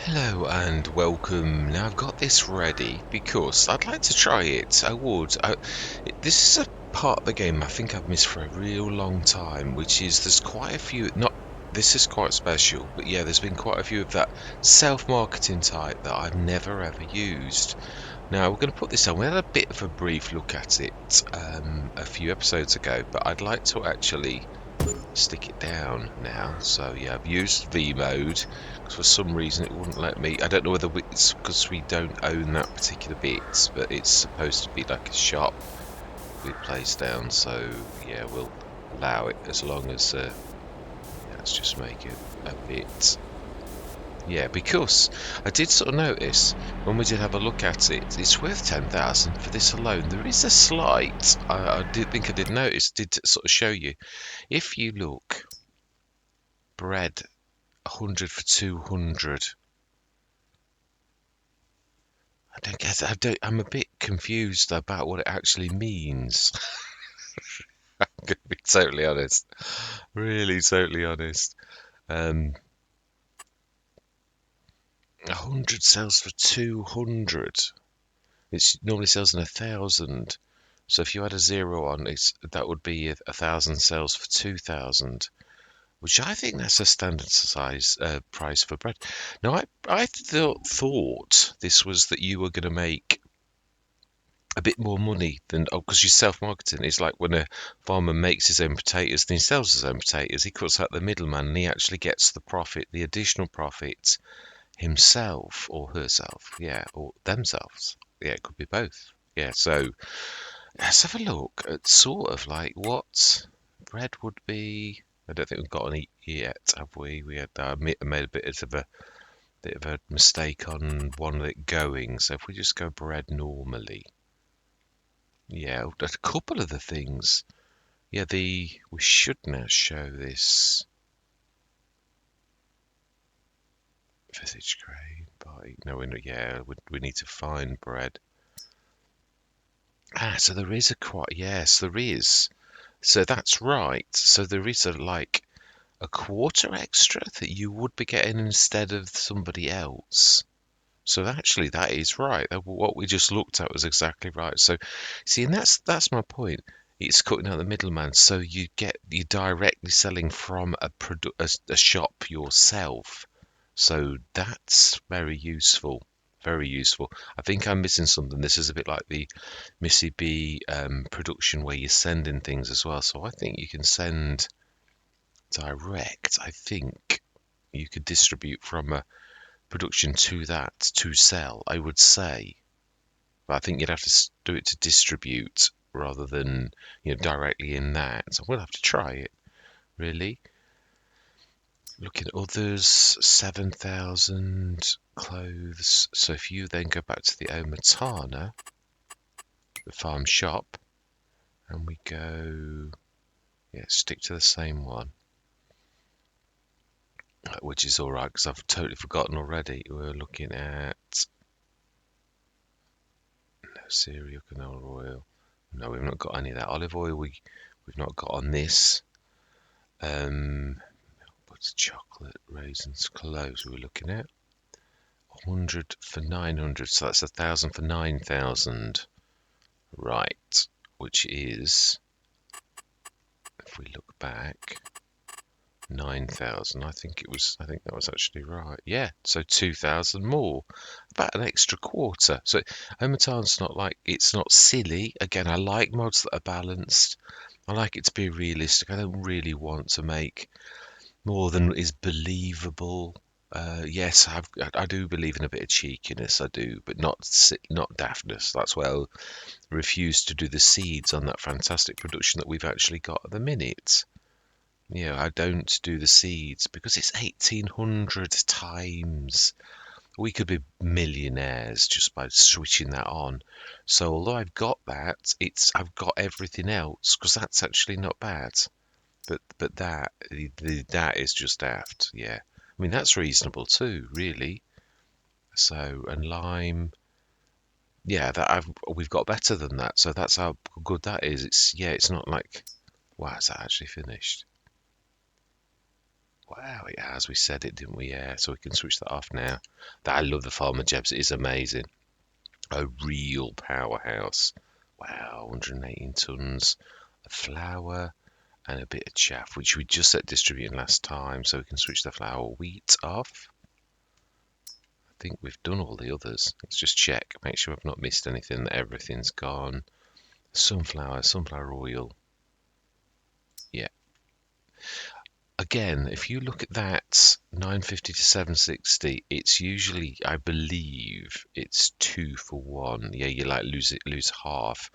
Hello and welcome. Now I've got this ready because I'd like to try it. I would. This is a part of the game I think I've missed for a real long time, which is there's quite a few. Not this is quite special, but yeah, there's been quite a few of that self-marketing type that I've never ever used. Now we're going to put this on. We had a bit of a brief look at it a few episodes ago, but I'd like to actually stick it down now. So yeah, I've used V mode because for some reason it wouldn't let me. I don't know whether it's because we don't own that particular bit, but it's supposed to be like a shop we place down. So yeah, we'll allow it as long as let's just make it a bit. Yeah, because I did sort of notice when we did have a look at it, it's worth 10,000 for this alone. There is a slight, I did think I did notice, did sort of show you. If you look, bread 100 for 200. I don't get it. I'm a bit confused about what it actually means. I'm going to be totally honest. Really, totally honest. 100 sells for 200. It normally sells in 1,000. So if you had a zero on, that would be 1,000 sells for 2,000. Which I think that's a standard size price for bread. Now, I thought this was that you were going to make a bit more money than because you're self-marketing. It's like when a farmer makes his own potatoes, then he sells his own potatoes. He cuts out the middleman, and he actually gets the profit, the additional profit himself or herself, yeah, or themselves. Yeah, it could be both. Yeah, so let's have a look at sort of like what bread would be. I don't think we've got any yet, have we? We had made a bit of a mistake on one of it going. So if we just go bread normally, yeah, a couple of the things. Yeah, we should now show this visage grade by. No, yeah, we need to find bread. So there is a quite. Yes, there is. So that's right. So there is a quarter extra that you would be getting instead of somebody else. So actually, that is right. What we just looked at was exactly right. So, see, and that's my point. It's cutting out the middleman, so you're directly selling from a shop yourself. So that's very useful. Very useful. I think I'm missing something. This is a bit like the Missy B production where you're sending things as well. So I think you can send direct. I think you could distribute from a production to that to sell, I would say. But I think you'd have to do it to distribute rather than directly in that. So we'll have to try it, really. Looking at others, 7,000 clothes. So if you then go back to the Omatana, the farm shop, and we go, yeah, stick to the same one, which is all right because I've totally forgotten already. We're looking at cereal, canola oil. No, we've not got any of that. Olive oil we've not got on this. What's chocolate, raisins, cloves we're looking at? 100 for 900, so that's 1,000 for 9,000. Right, which is, if we look back, 9,000. I think that was actually right. Yeah, so 2,000 more, about an extra quarter. So Omatan's it's not silly. Again, I like mods that are balanced. I like it to be realistic. I don't really want to make more than is believable. Yes, I do believe in a bit of cheekiness. I do, but not daftness. That's why I refuse to do the seeds on that fantastic production that we've actually got at the minute. I don't do the seeds because it's 1,800 times. We could be millionaires just by switching that on. So although I've got that, I've got everything else because that's actually not bad. But that is just daft. Yeah, I mean that's reasonable too, really. So and lime, yeah, we've got better than that. So that's how good that is. It's not like, wow, is that actually finished? Wow, it has. We said it, didn't we? Yeah. So we can switch that off now. I love the Farmer Jebs. It is amazing. A real powerhouse. Wow, 118 tons of flour and a bit of chaff, which we just set distributing last time. So we can switch the flour wheat off. I think we've done all the others. Let's just check. Make sure I've not missed anything, that everything's gone. Sunflower oil. Yeah. Again, if you look at that 950 to 760, it's usually, I believe, it's 2 for 1. Yeah, you like lose half.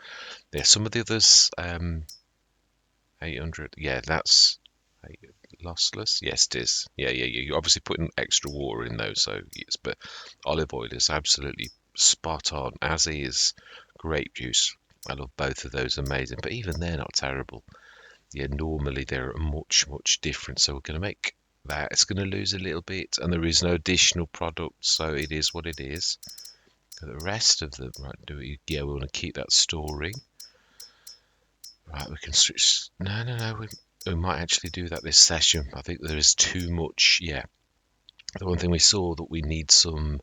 Yeah, some of the others, 800. Yeah, that's lossless. Yes, it is. Yeah. You're obviously putting extra water in those, so yes. But olive oil is absolutely spot on, as is grape juice. I love both of those, amazing. But even they're not terrible. Yeah, normally they're much different. So we're going to make that. It's going to lose a little bit, and there is no additional product, so it is what it is. The rest of them, right? Yeah, we want to keep that storing. Right, we can switch. No. We might actually do that this session. I think there is too much. Yeah, the one thing we saw that we need some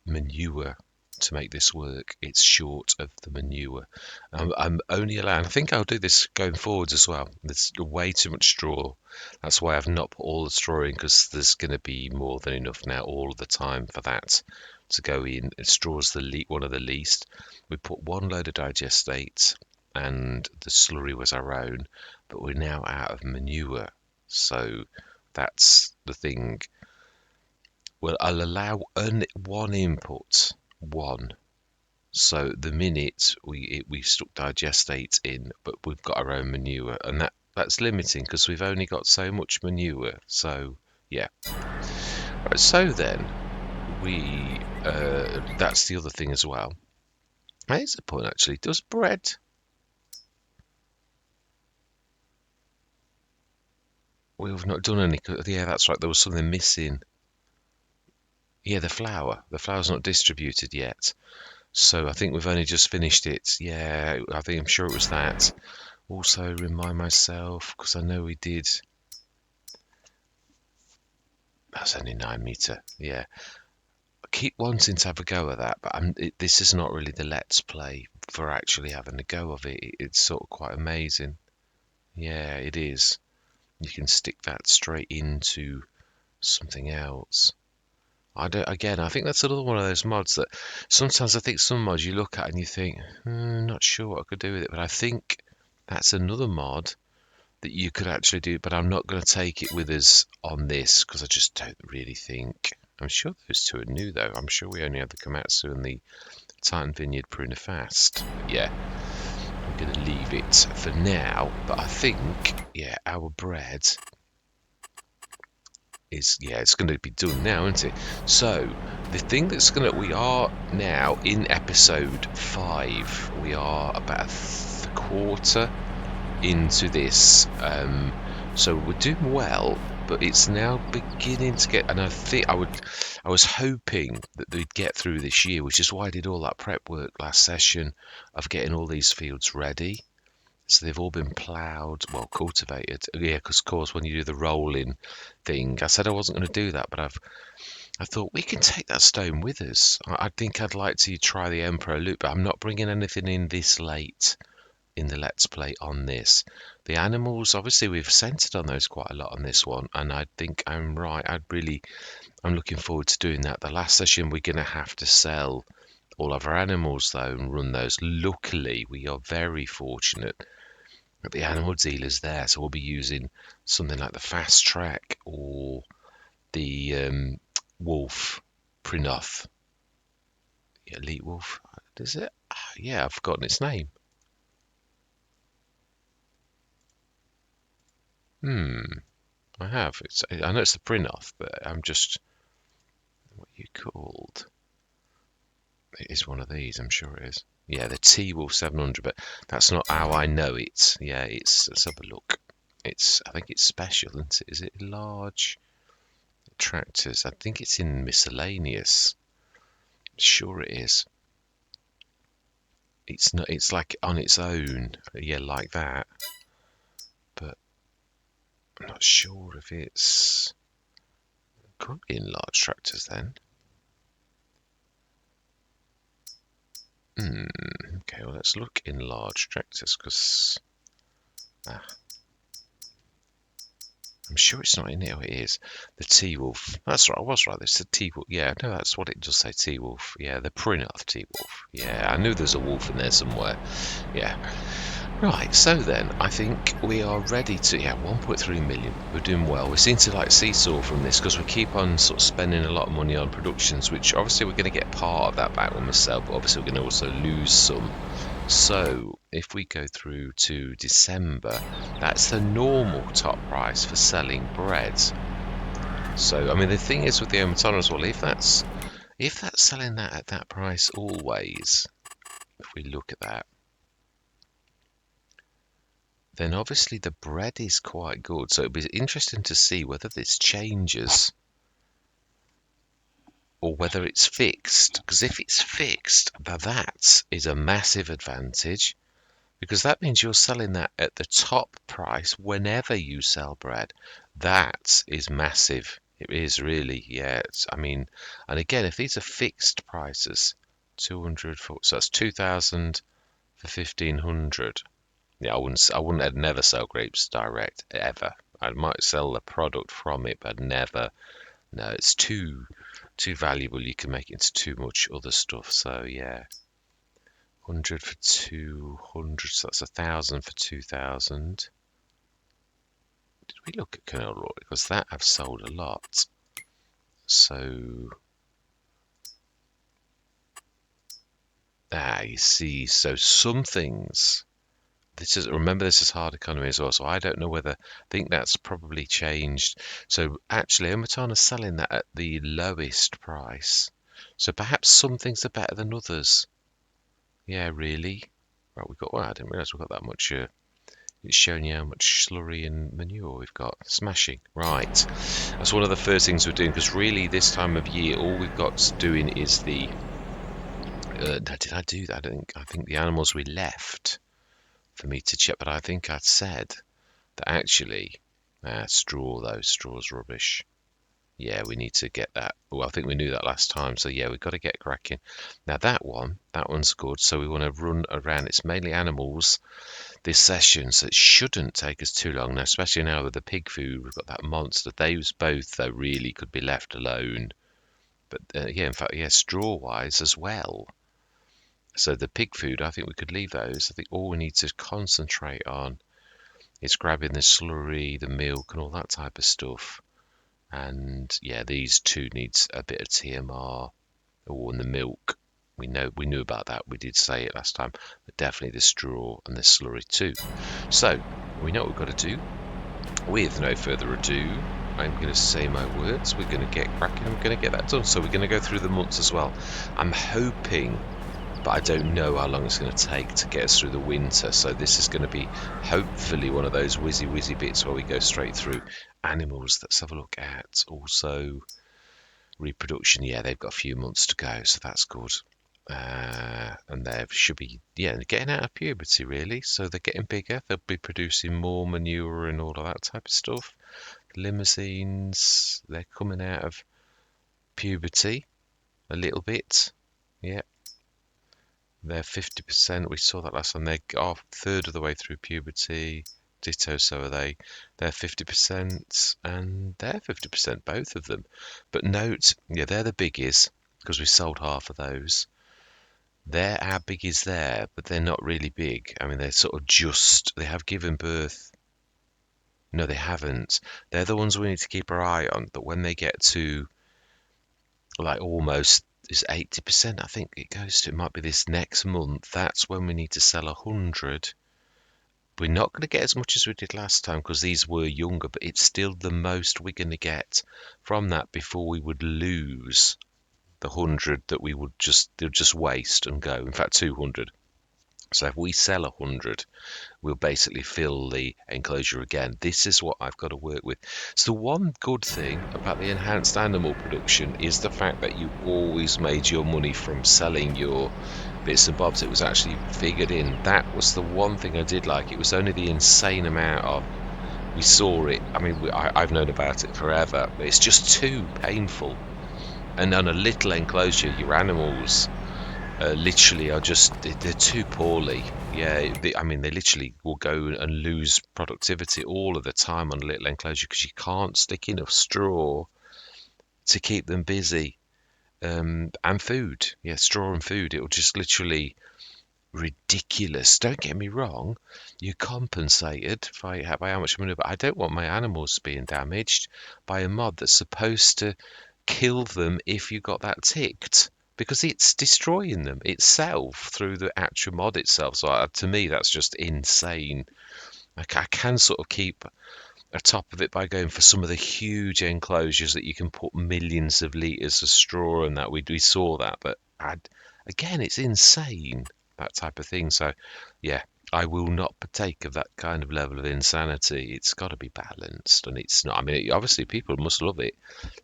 manure to make this work. It's short of the manure. I'm only allowed, I think I'll do this going forwards as well. There's way too much straw. That's why I've not put all the straw in, because there's going to be more than enough now all the time for that to go in. Straw's one of the least. We put one load of digestate and the slurry was our own, but we're now out of manure. So that's the thing. Well, I'll allow one input, one. So the minute we stuck digestate in, but we've got our own manure, and that's limiting because we've only got so much manure. So yeah. Right, so then we that's the other thing as well. Here's a point actually. Does bread? We've not done any. Yeah, that's right. There was something missing. Yeah, the flour. The flour's not distributed yet. So I think we've only just finished it. Yeah, I'm sure it was that. Also remind myself, because I know we did. That's only 9 meter. Yeah, I keep wanting to have a go at that, but this is not really the let's play for actually having a go of it. It's sort of quite amazing. Yeah, it is. You can stick that straight into something else. I think that's another one of those mods that sometimes I think some mods you look at and you think, not sure what I could do with it, but I think that's another mod that you could actually do, but I'm not going to take it with us on this because I just don't really think. I'm sure those two are new though. I'm sure we only have the Komatsu and the Titan Vineyard Pruna Fast. Yeah, I'm going to leave it for now, but I think, yeah, our bread is, yeah, it's going to be done now, isn't it? So the thing that's we are now in episode 5. We are about a quarter into this, so we're doing well, but it's now beginning to get, and I was hoping that they'd get through this year, which is why I did all that prep work last session of getting all these fields ready. So they've all been ploughed, well, cultivated. Yeah, because of course when you do the rolling thing, I said I wasn't going to do that, but I thought we can take that stone with us. I think I'd like to try the Emperor loop, but I'm not bringing anything in this late in the Let's Play on this. The animals, obviously we've centered on those quite a lot on this one, and I think I'm right. I'm looking forward to doing that. The last session we're going to have to sell all of our animals though and run those. Luckily, we are very fortunate that the animal dealer's there, so we'll be using something like the Fast Track or the Wolf Prinoth. Yeah, Elite Wolf, is it? Yeah, I've forgotten its name. I have. I know it's the Prinoth, but I'm just, what are you called? It is one of these, I'm sure it is. Yeah, the T-Wolf 700, but that's not how I know it. Yeah, let's have a look. I think it's special, isn't it? Is it large? Tractors. I think it's in miscellaneous. Sure it is. It's not. It's like on its own. Yeah, like that. But I'm not sure if it's... Could be in large tractors then. Okay, well, let's look in large tractors, because... I'm sure it's not in here. It is. The T-Wolf. That's right, I was right. It's the T-Wolf. Yeah, no, that's what it does say, T-Wolf. Yeah, the Prinoth T-Wolf. Yeah, I knew there's a wolf in there somewhere. Yeah. Right, so then, I think we are ready to... Yeah, 1.3 million. We're doing well. We seem to like seesaw from this, because we keep on sort of spending a lot of money on productions, which obviously we're going to get part of that back when we sell, but obviously we're going to also lose some. So if we go through to December, that's the normal top price for selling bread. So I mean the thing is with the Omatana as well, if that's selling that at that price always, if we look at that, then obviously the bread is quite good. So it'd be interesting to see whether this changes or whether it's fixed. Because if it's fixed, that is a massive advantage. Because that means you're selling that at the top price whenever you sell bread. That is massive. It is really, yeah. I mean, and again, if these are fixed prices, 200 for, so that's 2,000 for 1,500. Yeah, I'd never sell grapes direct ever. I might sell the product from it, but never. No, it's too valuable. You can make it into too much other stuff. So yeah. 100 for 200, so that's 1,000 for 2,000. Did we look at Colonel Roy? Because that I've sold a lot. So, you see, so some things. Remember this is hard economy as well, so I don't know whether, I think that's probably changed. So actually, Omatana's selling that at the lowest price. So perhaps some things are better than others. Yeah, really. Right, I didn't realise we got that much. It's showing you how much slurry and manure we've got. Smashing. Right. That's one of the first things we're doing, because really this time of year, all we've got doing is the... did I do that? I think the animals we left for me to check, but I think I'd said that actually... straw, though. Straw's rubbish. Yeah, we need to get that. Well, I think we knew that last time, so yeah, we've got to get cracking. Now that one's good, so we want to run around. It's mainly animals this session, so it shouldn't take us too long now, especially now with the pig food. We've got that monster. Those both, though, really could be left alone. But yeah, in fact, yeah, straw-wise as well. So the pig food, I think we could leave those. I think all we need to concentrate on is grabbing the slurry, the milk, and all that type of stuff. And yeah, these two needs a bit of TMR. Oh, and the milk. We knew about that. We did say it last time. But definitely the straw and the slurry too. So we know what we've got to do. With no further ado, I'm going to say my words. We're going to get cracking. We're going to get that done. So we're going to go through the months as well. I'm hoping, but I don't know how long it's going to take to get us through the winter. So this is going to be hopefully one of those whizzy bits where we go straight through animals. Let's have a look at also reproduction. Yeah, they've got a few months to go, so that's good. And they should be, yeah, getting out of puberty really. So they're getting bigger. They'll be producing more manure and all of that type of stuff. Limousines, they're coming out of puberty a little bit. Yeah. They're 50%. We saw that last time. They're a third of the way through puberty. Ditto, so are they. They're 50% and they're 50%, both of them. But note, yeah, they're the biggies because we sold half of those. They're our biggies there, but they're not really big. I mean, they're sort of they have given birth. No, they haven't. They're the ones we need to keep our eye on. But when they get to like almost is 80%, I think it goes to, it might be this next month. That's when we need to sell 100. We're not going to get as much as we did last time because these were younger, but it's still the most we're going to get from that before we would lose the 100 that we would just waste and go. In fact, 200. So if we sell 100, we'll basically fill the enclosure again. This is what I've got to work with. So the one good thing about the enhanced animal production is the fact that you always made your money from selling your bits and bobs. It was actually figured in. That was the one thing I did like. It was only the insane amount of we saw it. I mean, I've known about it forever, but it's just too painful. And on a little enclosure, your animals literally are just they're too poorly. Yeah, I mean, they literally will go and lose productivity all of the time on a little enclosure because you can't stick enough straw to keep them busy. And food, yeah, straw and food. It'll just literally ridiculous. Don't get me wrong, you're compensated by how much money, but I don't want my animals being damaged by a mod that's supposed to kill them if you got that ticked, because it's destroying them itself through the actual mod itself. So to me, that's just insane. I can sort of keep atop of it by going for some of the huge enclosures that you can put millions of litres of straw and that. We saw that, but again, it's insane, that type of thing. So, yeah, I will not partake of that kind of level of insanity. It's got to be balanced, and it's not. I mean, obviously, people must love it,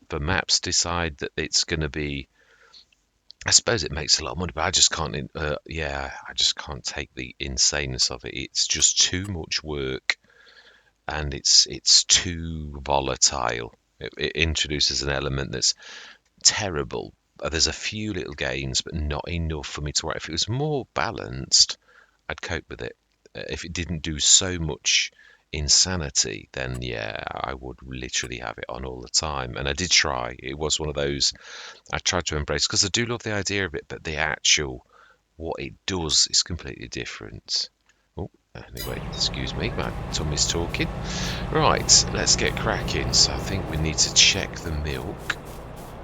but maps decide that it's going to be. I suppose it makes a lot of money, but I just can't. Yeah, I just can't take the insaneness of it. It's just too much work, and it's too volatile. It introduces an element that's terrible. There's a few little gains, but not enough for me to worry. If it was more balanced, I'd cope with it. If it didn't do so much insanity, then yeah, I would literally have it on all the time. And I did try. It was one of those I tried to embrace because I do love the idea of it, but the actual what it does is completely different. Oh, anyway, excuse me, my tummy's talking. Right, let's get cracking. So I think we need to check the milk.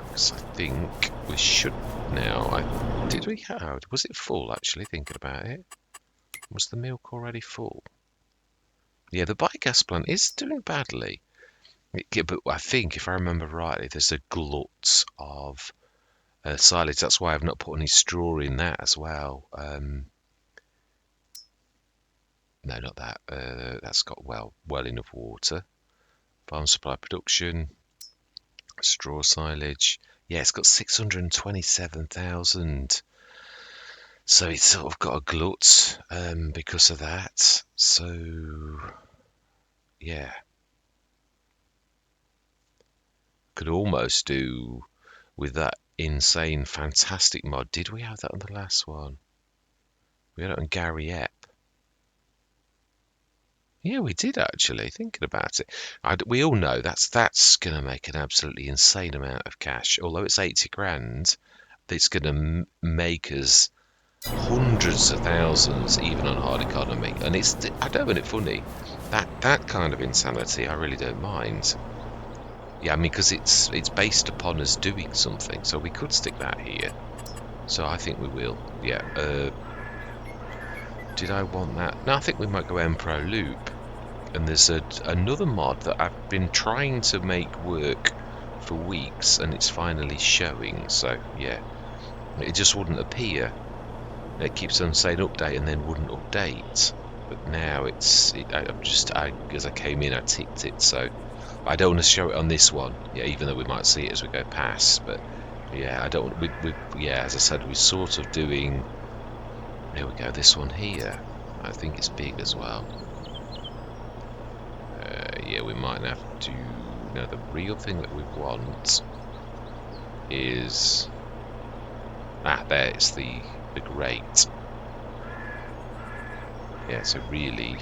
Because I think we should now. Did we have? Was it full actually, thinking about it? Was the milk already full? Yeah, the biogas plant is doing badly. But I think, if I remember rightly, there's a glut of silage. That's why I've not put any straw in that as well. No, not that. That's got well enough water. Farm supply production, straw silage. Yeah, it's got 627,000. So it's sort of got a glut because of that. So yeah, could almost do with that insane, fantastic mod. Did we have that on the last one? We had it on Gary Epp. Yeah, we did actually. Thinking about it, we all know that's going to make an absolutely insane amount of cash. Although it's 80 grand, it's going to make us hundreds of thousands, even on hard economy. And I don't find it funny. That kind of insanity, I really don't mind. Yeah, I mean, because it's based upon us doing something, so we could stick that here. So I think we will. Yeah. Did I want that? No, I think we might go Empro Loop. And there's another mod that I've been trying to make work for weeks, and it's finally showing. So yeah, it just wouldn't appear. It keeps on saying update and then wouldn't update. But now as I came in, I ticked it. So I don't want to show it on this one. Yeah, even though we might see it as we go past. But yeah, I don't. Yeah, as I said, we're sort of doing. There we go. This one here. I think it's big as well. Yeah, we might have to. No, the real thing that we want is there. It's the grate. Yeah, so really,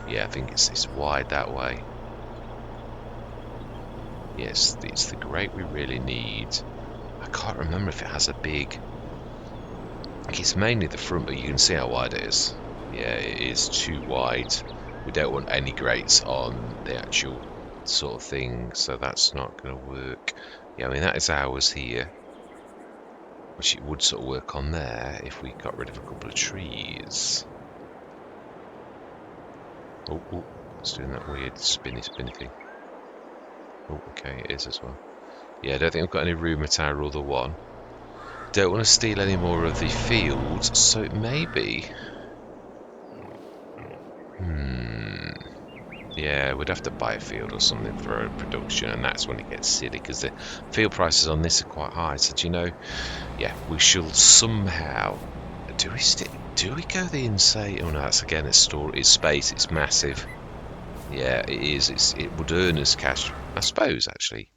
yeah, I think it's wide that way. Yes, it's the grate we really need. I can't remember if it has a big. I think it's mainly the front, but you can see how wide it is. Yeah, it is too wide. We don't want any grates on the actual sort of thing, so that's not going to work. Yeah, I mean, that is ours here, which it would sort of work on there if we got rid of a couple of trees. Oh, it's doing that weird spinny thing. Oh, okay, it is as well. Yeah, I don't think I've got any room at our other one. Don't want to steal any more of the fields, so it may be. Yeah, we'd have to buy a field or something for production, and that's when it gets silly, because the field prices on this are quite high. So do you know? Yeah, we shall somehow. Do we go the insane? Oh no, that's again it's space. It's massive. Yeah, it is. It would earn us cash, I suppose. Actually,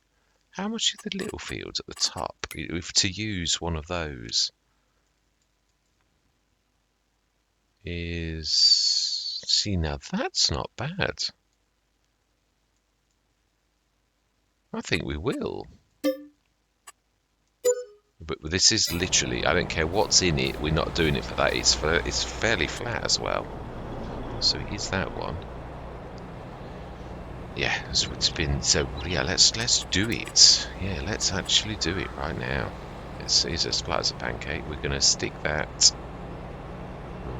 how much are the little fields at the top? If to use one of those is, see, now that's not bad. I think we will. But this is literally, I don't care what's in it, we're not doing it for that. It's fairly flat as well. So here's that one. Yeah, so it's been, so yeah, let's do it. Yeah, let's actually do it right now. It's as flat as a pancake. We're gonna stick that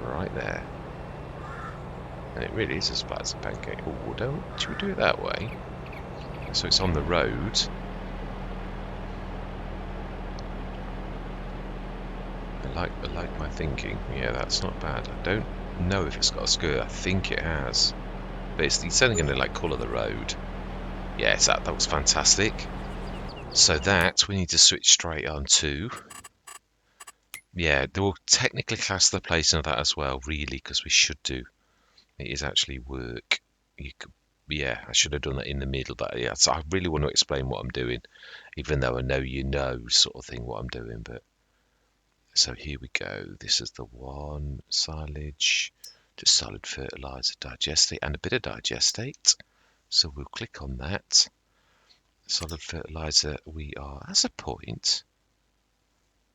right there. And it really is as flat as a pancake. Oh, should we do it that way? So it's on the road. I like my thinking. Yeah, that's not bad. I don't know if it's got a skirt. I think it has. But it's only going to like colour the road. Yes, that was fantastic. So that we need to switch straight on to. Yeah, they will technically class the placing of that as well, really, because we should do. It is actually work. You could, yeah, I should have done that in the middle, but yeah, so I really want to explain what I'm doing, even though I know you know sort of thing what I'm doing. But so here we go. This is the one silage, just solid fertilizer, digestate, and a bit of digestate. So we'll click on that. Solid fertilizer. We are, as a point,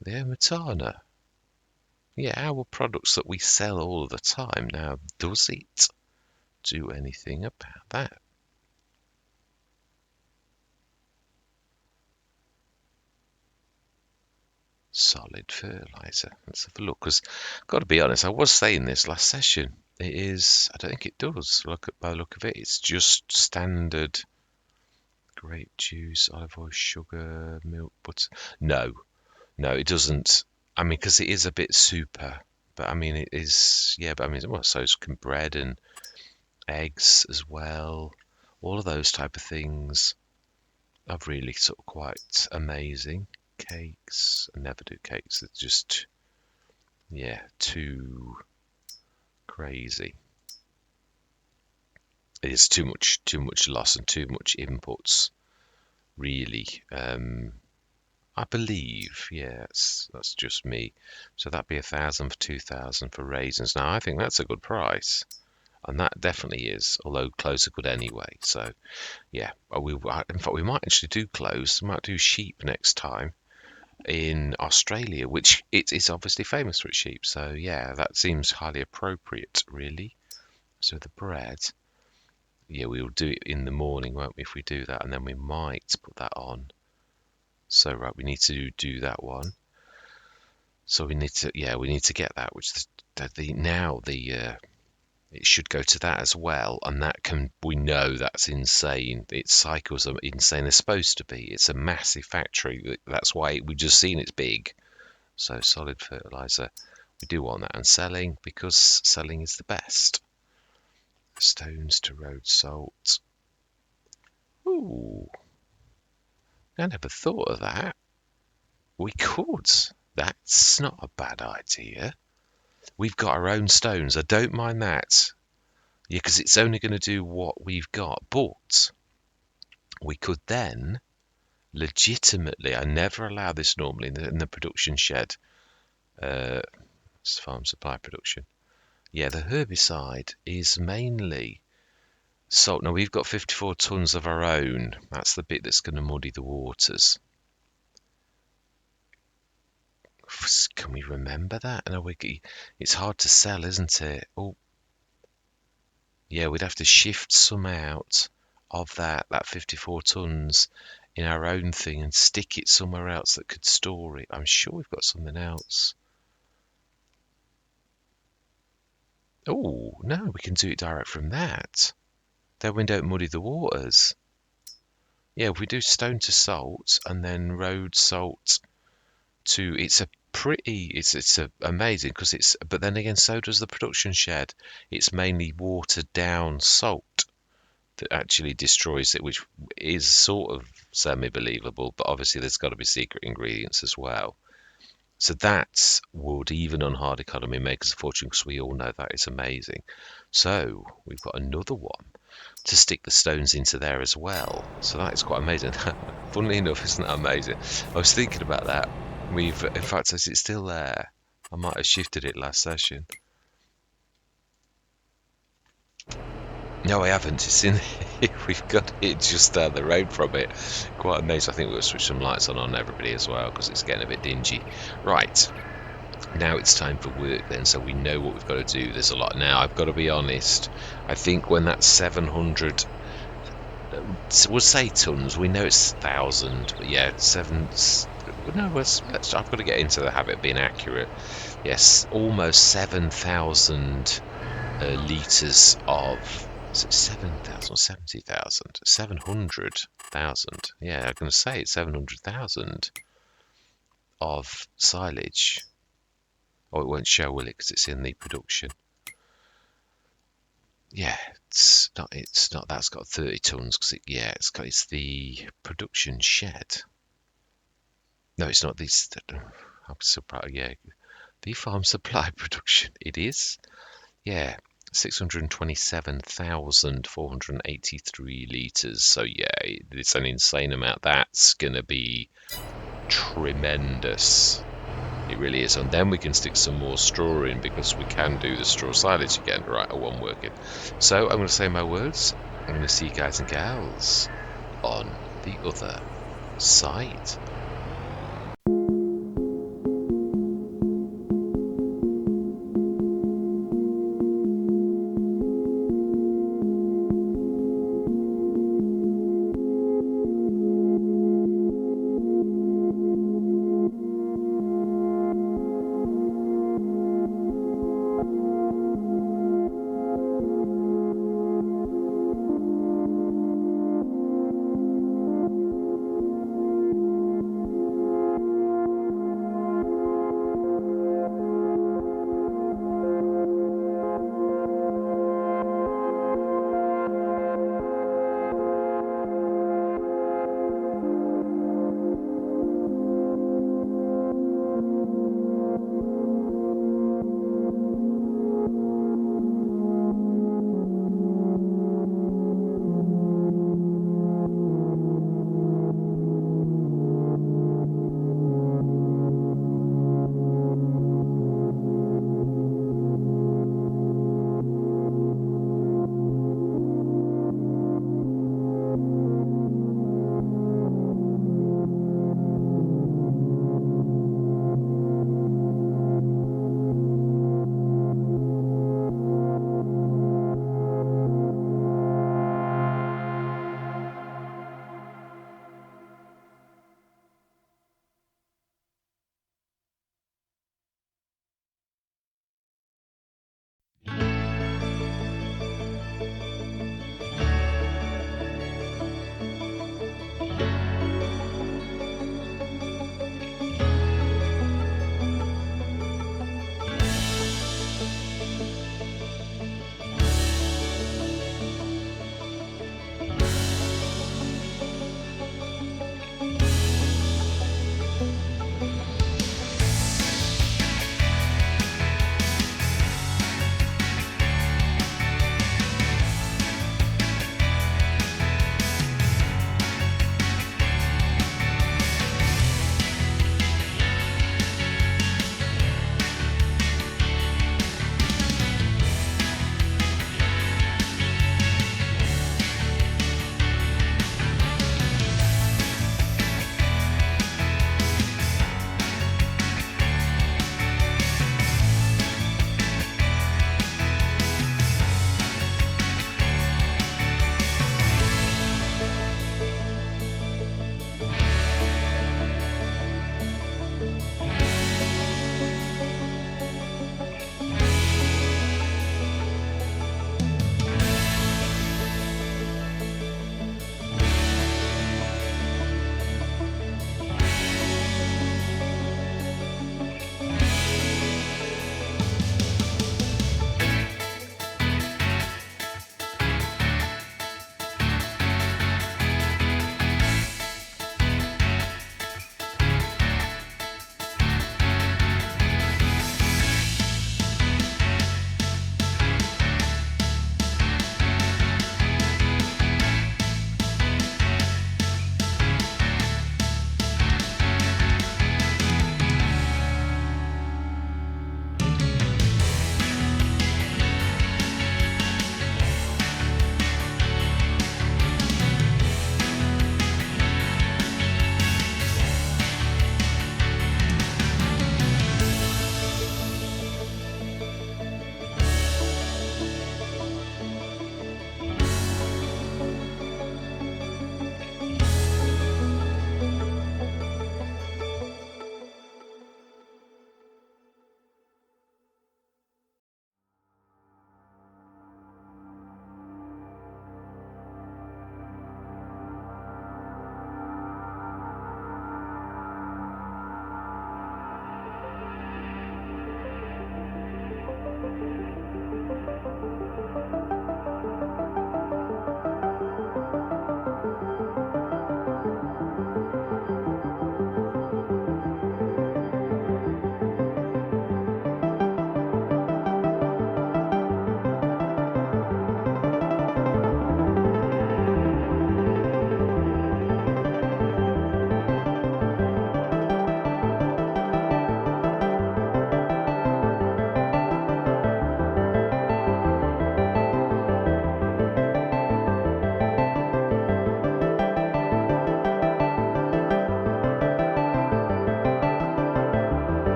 the Matana. Yeah, our products that we sell all the time. Now, does it do anything about that? Solid fertilizer. Let's have a look. Because, got to be honest, I was saying this last session. It is. I don't think it does. Look at by the look of it, it's just standard grape juice, olive oil, sugar, milk, butter. No, no, it doesn't. I mean, because it is a bit super. But I mean, it is. Yeah, but I mean, well, so is bread and eggs as well. All of those type of things are really sort of quite amazing. Cakes, I never do cakes. It's just, yeah, too crazy. It is too much loss and too much inputs, really. I believe, yeah, that's just me. So that'd be 1,000 for 2,000 for raisins. Now I think that's a good price, and that definitely is. Although cloves are good anyway. So yeah, in fact we might actually do cloves. We might do sheep next time in Australia, which it is obviously famous for its sheep. So yeah, that seems highly appropriate, really. So the bread, yeah, we'll do it in the morning, won't we? If we do that, and then we might put that on. So right, we need to do that one. So we need to, yeah, we need to get that, which it should go to that as well, and that can, we know that's insane. Its cycles are insane. They're supposed to be. It's a massive factory. That's why we've just seen it's big. So solid fertilizer, we do want that, and selling, because selling is the best. Stones to road salt. Ooh, I never thought of that. We could. That's not a bad idea. We've got our own stones. I don't mind that. Yeah, because it's only going to do what we've got. But we could then legitimately, I never allow this normally in the production shed, farm supply production. Yeah, the herbicide is mainly salt. Now we've got 54 tons of our own. That's the bit that's going to muddy the waters. Can we remember that? No, it's hard to sell, isn't it? Oh, yeah, we'd have to shift some out of that 54 tons in our own thing and stick it somewhere else that could store it. I'm sure we've got something else. Oh, no, we can do it direct from that. Then we don't muddy the waters. Yeah, if we do stone to salt and then road salt to, it's a pretty, it's a amazing, because it's, but then again, so does the production shed. It's mainly watered down salt that actually destroys it, which is sort of semi-believable, but obviously there's got to be secret ingredients as well. So that's would, even on hard economy, make us a fortune, because we all know that is amazing. So we've got another one. to stick the stones into there as well. So that is quite amazing. Funnily enough, isn't that amazing? I was thinking about that. In fact, is it still there? I might have shifted it last session. No, I haven't. It's in. We've got it just down the road from it. Quite amazing. I think we'll switch some lights on everybody as well because it's getting a bit dingy. Right. Now it's time for work then, so we know what we've got to do. There's a lot now. I've got to be honest. I think when that's 700, we'll say tons. We know it's 1,000, but yeah, no, I've got to get into the habit of being accurate. Yes, almost 7,000 litres of. Is it 7,000 or 70,000? 700,000. Yeah, I'm going to say it's 700,000 of silage. Oh, it won't show, will it? Because it's in the production. Yeah, it's not. It's not. That's got 30 tons. Because it's the production shed. No, it's not. These. I'm surprised. Yeah, the farm supply production. It is. Yeah, 627,483 litres. So yeah, it's an insane amount. That's gonna be tremendous. It really is. And then we can stick some more straw in because we can do the straw silage again. Right, I won't work it. So I'm going to say my words. I'm going to see you guys and gals on the other side.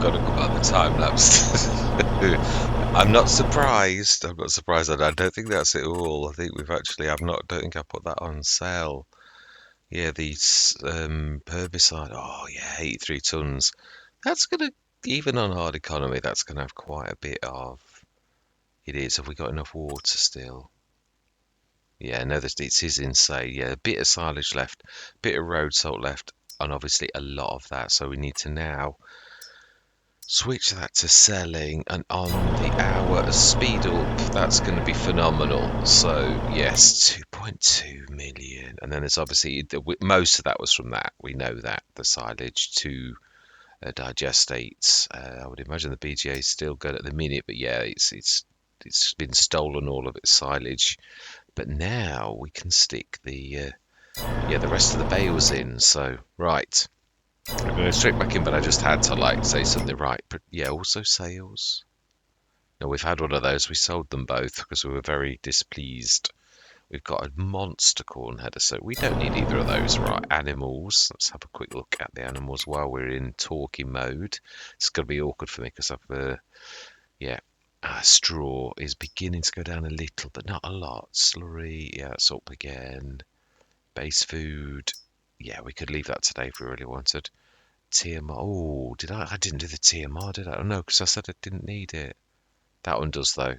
got to cut out the time lapse. I'm not surprised. I'm not surprised. I don't think that's it all. I think we've actually. I've not. Don't think I put that on sale. Yeah, these herbicide. Oh yeah, 83 tons. That's gonna even on hard economy. That's gonna have quite a bit of. It is. Have we got enough water still? Yeah, no, this it is insane. Yeah, a bit of silage left, bit of road salt left, and obviously a lot of that. So we need to now switch that to selling, and on the hour speed up, that's going to be phenomenal. So yes, 2.2 million, and then there's obviously most of that was from that. We know that the silage to digestates. I would imagine the BGA is still good at the minute, but yeah, it's been stolen all of its silage. But now we can stick the rest of the bales in. So right, I'm going straight back in, but I just had to like say something right. But yeah, also sales. No, we've had one of those. We sold them both because we were very displeased. We've got a monster corn header, so we don't need either of those. Right, animals. Let's have a quick look at the animals while we're in talking mode. It's going to be awkward for me because yeah, straw is beginning to go down a little, but not a lot. Slurry, yeah, it's up again. Base food, yeah, we could leave that today if we really wanted. TMR, oh, did I? I didn't do the TMR, did I? Oh no, because I said I didn't need it. That one does though.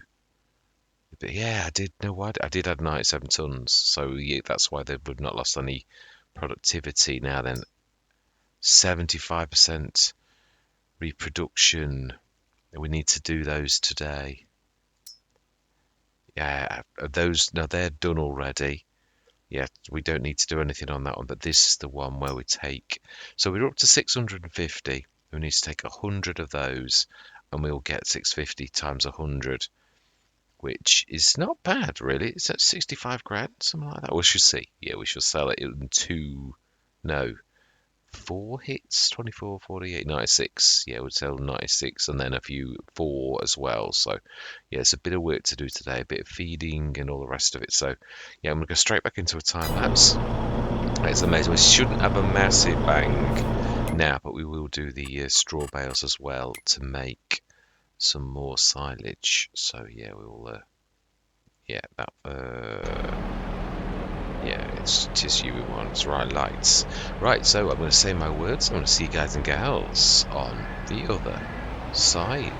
But yeah, I did know what I did add 97 tons, so yeah, that's why they've not lost any productivity. Now then, 75% reproduction. We need to do those today. Yeah, those now they're done already. Yeah, we don't need to do anything on that one, but this is the one where we take. So we're up to 650. We need to take 100 of those, and we'll get 650 times 100, which is not bad, really. It's at 65 grand, something like that. We should see. Yeah, we should sell it in no, 4 hits, 24, 48, 96. Yeah, we'll sell 96 and then a few 4 as well. So, yeah, it's a bit of work to do today, a bit of feeding and all the rest of it. So, yeah, I'm going to go straight back into a time lapse. It's amazing. We shouldn't have a massive bang now, but we will do the straw bales as well to make some more silage. So, yeah, we'll, yeah, yeah, it's tissue we want. Right, lights. Right, so I'm going to say my words. I'm going to see you guys and gals on the other side.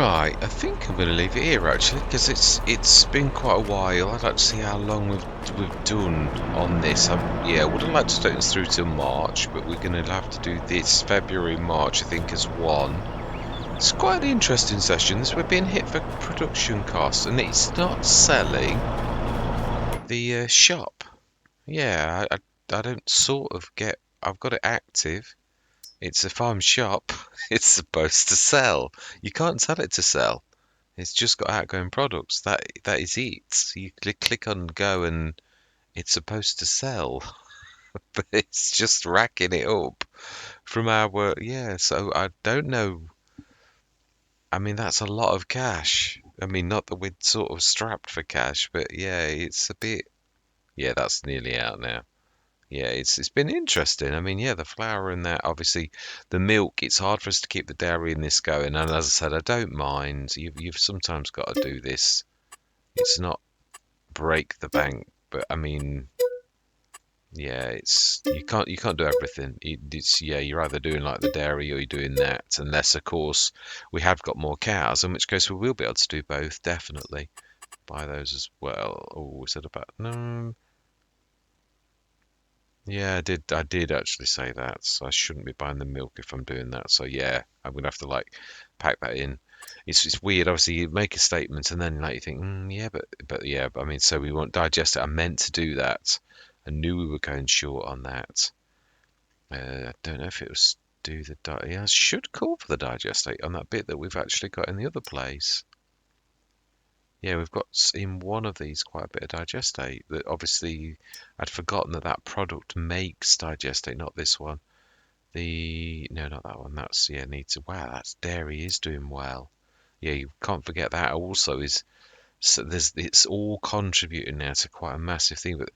Right, I think I'm going to leave it here actually because it's been quite a while. I'd like to see how long we've done on this. Yeah, I would have liked to take this through till March, but we're going to have to do this February, March, I think, as one. It's quite an interesting session. This we're being hit for production costs, and it's not selling the shop. Yeah, I don't sort of get. I've got it active. It's a farm shop. It's supposed to sell. You can't tell it to sell. It's just got outgoing products. That is it. So you click on go and it's supposed to sell, but it's just racking it up from our yeah. So I don't know. I mean, that's a lot of cash. I mean, not that we're sort of strapped for cash, but yeah, it's a bit. Yeah, that's nearly out now. Yeah, it's been interesting. I mean, yeah, the flour and that, obviously, the milk. It's hard for us to keep the dairy in this going, and as I said, I don't mind. You've sometimes got to do this. It's not break the bank, but I mean, yeah, it's you can't do everything. It's yeah, you're either doing like the dairy or you're doing that, unless of course we have got more cows, in which case we will be able to do both. Definitely buy those as well. Oh, we said about no. Yeah, I did actually say that. So I shouldn't be buying the milk if I'm doing that. So yeah, I'm gonna have to like pack that in. It's weird. Obviously, you make a statement and then like you think, yeah, but yeah, but I mean, so we won't digest it. I meant to do that. I knew we were going short on that. I don't know if it was do the yeah, I should call for the digestate on that bit that we've actually got in the other place. Yeah, we've got in one of these quite a bit of digestate. That obviously I'd forgotten that that product makes digestate, not this one. The no, not that one. That's yeah, needs to. Wow, that's dairy is doing well. Yeah, you can't forget that. Also, is so there's it's all contributing now to quite a massive thing. But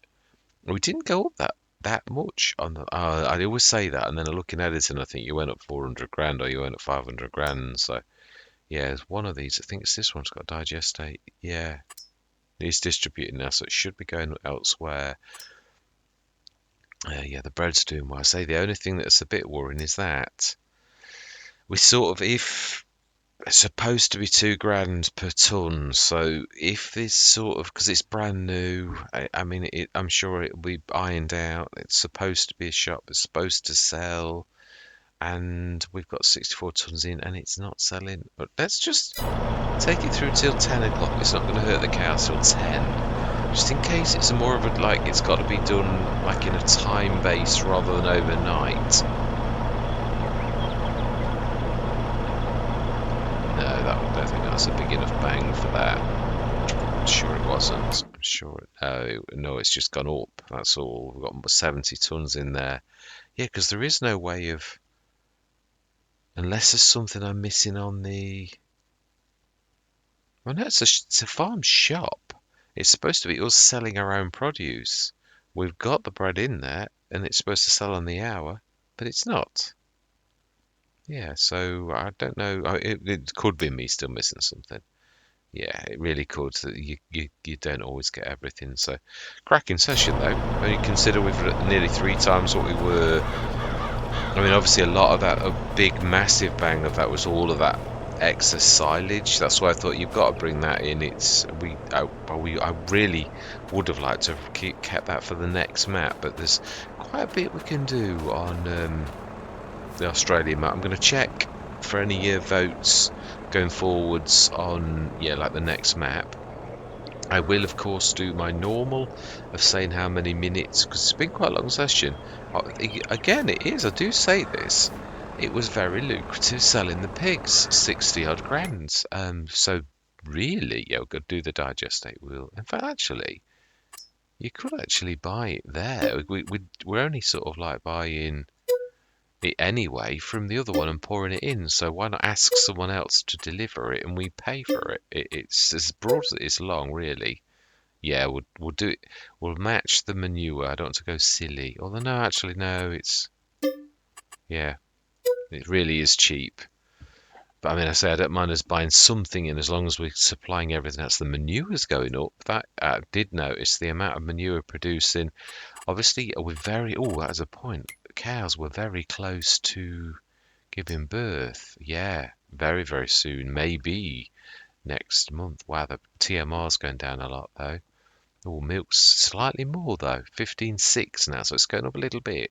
we didn't go up that much on the. I always say that, and then I look in editing, I think you went up 400 grand or you went up 500 grand. So yeah, it's one of these. I think it's this one's got digestate. Yeah, it's distributing now, so it should be going elsewhere. Yeah, the bread's doing well. I say the only thing that's a bit worrying is that we sort of if it's supposed to be 2 grand per ton. So if this sort of because it's brand new, I mean, I'm sure it'll be ironed out. It's supposed to be a shop. It's supposed to sell, and we've got 64 tons in, and it's not selling. But let's just take it through till 10 o'clock. It's not going to hurt the cows till 10. Just in case it's more of a like it's got to be done like in a time base rather than overnight. No, I don't think that's a big enough bang for that. I'm sure it wasn't. I'm sure. No, it's just gone up. That's all. We've got 70 tons in there. Yeah, because there is no way of, unless there's something I'm missing on the. Well, no, it's a farm shop. It's supposed to be us selling our own produce. We've got the bread in there, and it's supposed to sell on the hour, but it's not. Yeah, so I don't know. It could be me still missing something. Yeah, it really could. So you don't always get everything. So cracking session though. When you consider we've nearly 3 times what we were. I mean, obviously a lot of that, a big massive bang of that was all of that excess silage. That's why I thought you've got to bring that in. I really would have liked to have kept that for the next map, but there's quite a bit we can do on the Australian map. I'm going to check for any votes going forwards on like the next map. I will of course do my normal of saying how many minutes because it's been quite a long session. Again, it is. I do say this. It was very lucrative selling the pigs, 60 odd grand. So really, we could do the digestate wheel. In fact, actually, you could actually buy it there. We're only sort of like buying it anyway from the other one and pouring it in. So why not ask someone else to deliver it and we pay for it? It's as broad as it is long, really. Yeah, we'll do it. We'll match the manure. I don't want to go silly. Although no, actually no, it's yeah, it really is cheap. But I mean, I say I don't mind us buying something in as long as we're supplying everything else. The manure's going up. That I did notice the amount of manure producing. Obviously, we're very. Oh, that's a point. Cows were very close to giving birth. Yeah, very, very soon. Maybe next month. Wow, the TMR's going down a lot though. Oh, milk's slightly more though, 15.6 now, so it's going up a little bit.